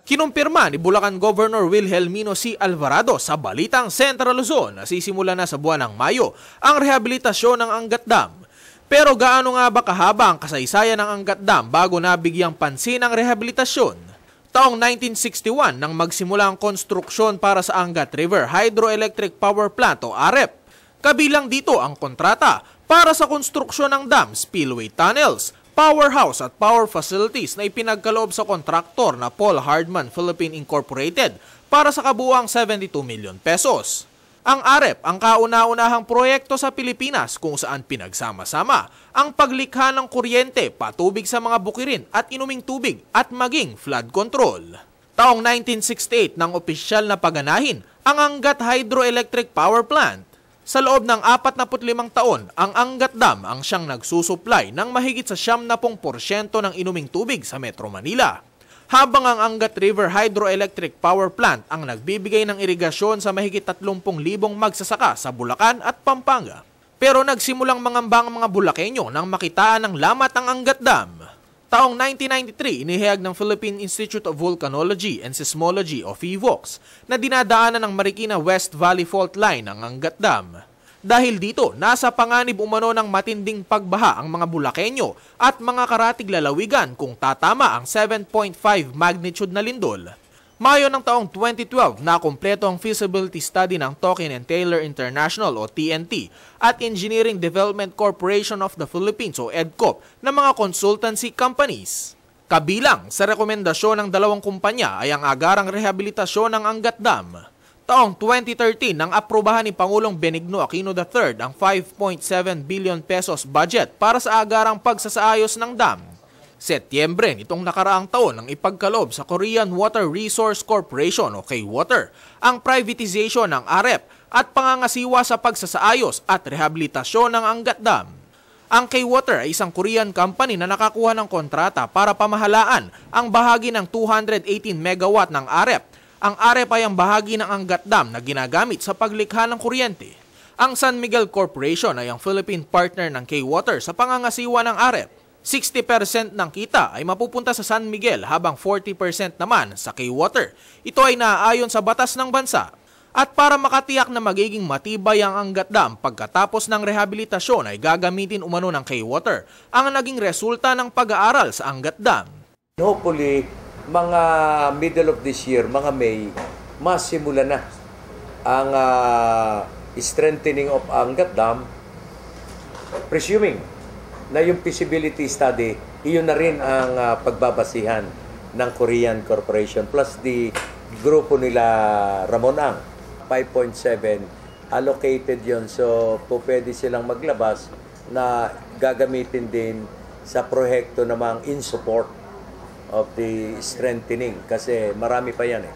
Kinumpirma ni Bulacan Governor Wilhelmino C. Alvarado sa Balitang Central Luzon na sisimula na sa buwan ng Mayo ang rehabilitasyon ng Angat Dam. Pero gaano nga ba kahaba ang kasaysayan ng Angat Dam bago nabigyang pansin ang rehabilitasyon? Taong 1961 nang magsimula ang konstruksyon para sa Angat River Hydroelectric Power Plant o AREP. Kabilang dito ang kontrata para sa konstruksyon ng dam, spillway tunnels, powerhouse at power facilities na ipinagkaloob sa kontraktor na Paul Hardman Philippine Incorporated para sa kabuuang 72 million pesos. Ang AREP ang kauna-unahang proyekto sa Pilipinas kung saan pinagsama-sama ang paglikha ng kuryente, patubig sa mga bukirin at inuming tubig at maging flood control. Taong 1968 nang opisyal na paganahin ang Angat Hydroelectric Power Plant. Sa loob ng 45 taon, ang Angat Dam ang siyang nagsusupply ng mahigit sa 70% ng inuming tubig sa Metro Manila. Habang ang Angat River Hydroelectric Power Plant ang nagbibigay ng irigasyon sa mahigit 30,000 magsasaka sa Bulacan at Pampanga. Pero nagsimulang mangamba ang mga Bulakenyo nang makitaan ng lamat ang Angat Dam. Taong 1993, inihayag ng Philippine Institute of Volcanology and Seismology o PHIVOLCS na dinadaanan ng Marikina West Valley Fault Line ang Angat Dam. Dahil dito, nasa panganib umano ng matinding pagbaha ang mga Bulakenyo at mga karatig lalawigan kung tatama ang 7.5 magnitude na lindol. Mayo ng taong 2012, nakumpleto ang feasibility study ng Tocquin and Taylor International o TNT at Engineering Development Corporation of the Philippines o EDCOP na mga consultancy companies. Kabilang sa rekomendasyon ng dalawang kumpanya ay ang agarang rehabilitasyon ng Angat Dam. Taong 2013 nang aprobahan ni Pangulong Benigno Aquino III ang 5.7 billion pesos budget para sa agarang pagsasaayos ng dam. Setyembre nitong nakaraang taon nang ipagkaloob sa Korean Water Resource Corporation o K-Water ang privatization ng AREP at pangangasiwa sa pagsasaayos at rehabilitasyon ng Angat Dam. Ang K-Water ay isang Korean company na nakakuha ng kontrata para pamahalaan ang bahagi ng 218 megawatt ng AREP. Ang AREP ay ang bahagi ng Angat Dam na ginagamit sa paglikha ng kuryente. Ang San Miguel Corporation ay ang Philippine partner ng K-Water sa pangangasiwa ng AREP. 60% ng kita ay mapupunta sa San Miguel habang 40% naman sa K-Water. Ito ay naaayon sa batas ng bansa. At para makatiyak na magiging matibay ang Angat Dam pagkatapos ng rehabilitasyon ay gagamitin umano ng K-Water ang naging resulta ng pag-aaral sa Angat Dam. Hopefully, mga middle of this year, mga May, masimula na ang strengthening of Angat Dam, presuming na yung feasibility study, iyon na rin ang pagbabasihan ng Korean Corporation plus the grupo nila Ramon Ang. 5.7 allocated yon, so pwede silang maglabas na gagamitin din sa proyekto namang in support of the strengthening kasi marami pa yan eh.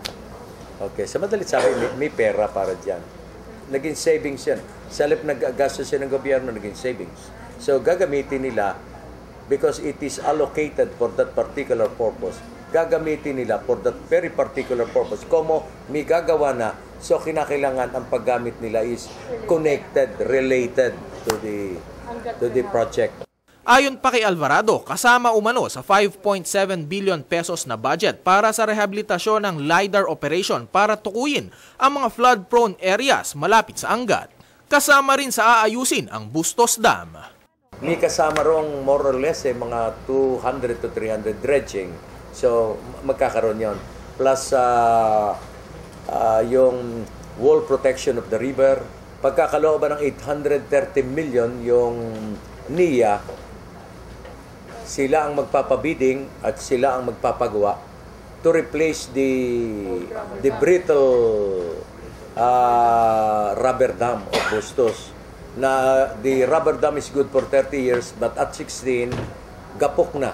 Okay, sa madalit sabi, may pera para dyan. Naging savings yan. Sa halip nag-gastos yan ng gobyerno, naging savings. So, gagamitin nila because it is allocated for that particular purpose. Gagamitin nila for that very particular purpose. Como may gagawa na, so kinakailangan ang paggamit nila is connected, related to the project. Ayon pa kay Alvarado, kasama umano sa 5.7 billion pesos na budget para sa rehabilitasyon ng LiDAR operation para tukuyin ang mga flood-prone areas malapit sa Angat. Kasama rin sa aayusin ang Bustos Dam. May kasama rong more or less mga 200 to 300 dredging. So, magkakaroon yon. Plus, yung wall protection of the river. Pagkakalooban ng 830 million yung NIA, sila ang magpapabidding at sila ang magpapagawa to replace the brittle rubber dam of Bustos. Na the rubber dam is good for 30 years but at 16, gapok na.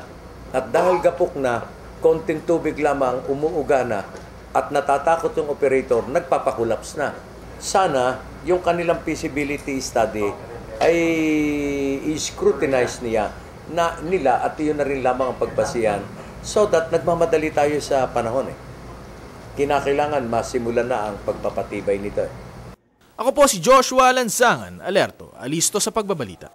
At dahil gapok na, konting tubig lamang umuuga na at natatakot yung operator, nagpapakulaps na. Sana yung kanilang feasibility study ay i-scrutinize nila at yun na rin lamang ang pagbasihan so that nagmamadali tayo sa panahon eh. Kinakailangan masimulan na ang pagpapatibay nito eh. Ako po si Joshua Lansangan, alerto, alisto sa pagbabalita.